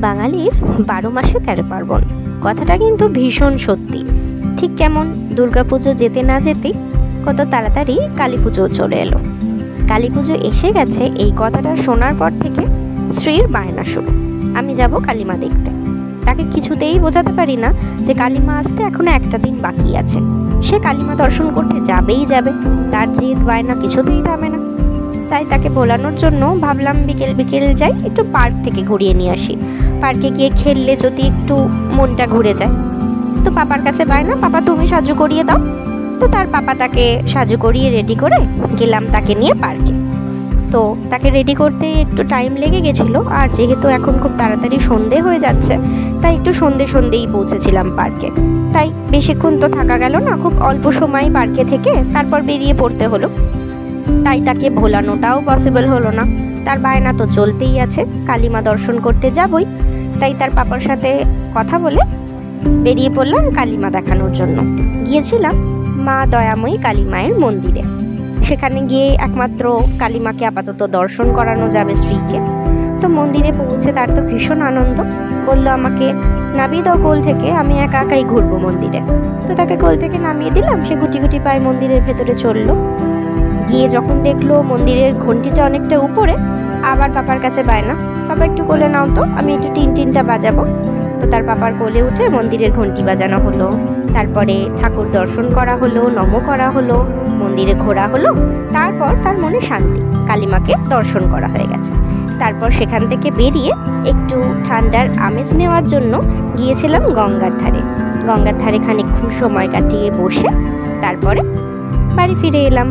বাঙালির 12 মাসে 13 পার্বণ, কথাটা কিন্তু ভীষণ সত্যি। ঠিক কেমন দুর্গাপুজো যেতে না যেতেই কত তাড়াতাড়ি কালী পুজো চলে এলো। কালী পুজো এসে গেছে এই কথাটা শোনার পর থেকে স্ত্রীর বায়না শুরু, আমি যাব কালীমা দেখতে। তাকে কিছুতেই বোঝাতে পারি না যে কালীমা আসতে এখনো একটা দিন বাকি আছে, সে কালীমা দর্শন করতে যাবেই যাবে, তার জেদ বায়না কিছুতেই থামে না। তাই তাকে ভোলানোর জন্য ভাবলাম বিকেল বিকেল যাই, একটু পার্ক থেকে ঘুরিয়ে নিয়ে আসি। পার্কে গিয়ে খেললে যদি একটু মনটা ঘুরে যায়। তো পাপার কাছে বায়না, পাপা তুমি সাজু করিয়ে দাও। তো তার পাপা তাকে সাজু করিয়ে রেডি করে গেলাম তাকে নিয়ে পার্কে। তো তাকে রেডি করতে একটু টাইম লেগে গেছিলো, আর যেহেতু এখন খুব তাড়াতাড়ি সন্ধে হয়ে যাচ্ছে তাই একটু সন্ধেই পৌঁছেছিলাম পার্কে। তাই বেশিক্ষণ তো থাকা গেল না, খুব অল্প সময় পার্কে থেকে তারপর বেরিয়ে পড়তে হলো। তাই তাকে ভোলানোটাও পসিবল হলো না, তার বায়না তো চলতেই আছে, কালীমা দর্শন করতে যাবই। তাই তার পাপার সাথে কথা বলে বেরিয়ে পড়লাম কালীমা দেখানোর জন্য। গিয়েছিলাম মা দয়াময়ী কালী মায়ের মন্দিরে। সেখানে গিয়ে একমাত্র কালীমাকে আপাতত দর্শন করানো যাবে স্ত্রীকে। তো মন্দিরে পৌঁছে তার তো ভীষণ আনন্দ, বললো আমাকে নামিয়ে দাও কোল থেকে, আমি একা একাই ঘুরবো মন্দিরে। তো তাকে কোল থেকে নামিয়ে দিলাম, সে গুটি গুটি পায়ে মন্দিরের ভেতরে চললো। গিয়ে যখন দেখলো মন্দিরের ঘন্টিটা অনেকটা উপরে, আবার পাপার কাছে বায়না, পাপা একটু কোলে নাও তো, আমি একটু টিনটা বাজাবো। তো তার পাপার কোলে উঠে মন্দিরের ঘন্টি বাজানো হলো, তারপরে ঠাকুর দর্শন করা হলো, নম করা হলো, মন্দিরে ঘোরা হলো। তারপর তার মনে শান্তি, কালীমাকে দর্শন করা হয়ে গেছে। তারপর সেখান থেকে বেরিয়ে একটু ঠান্ডার আমেজ নেওয়ার জন্য গিয়েছিলাম গঙ্গার ধারে খানিকক্ষণ সময় কাটিয়ে বসে তারপরে বাড়ি ফিরে এলাম।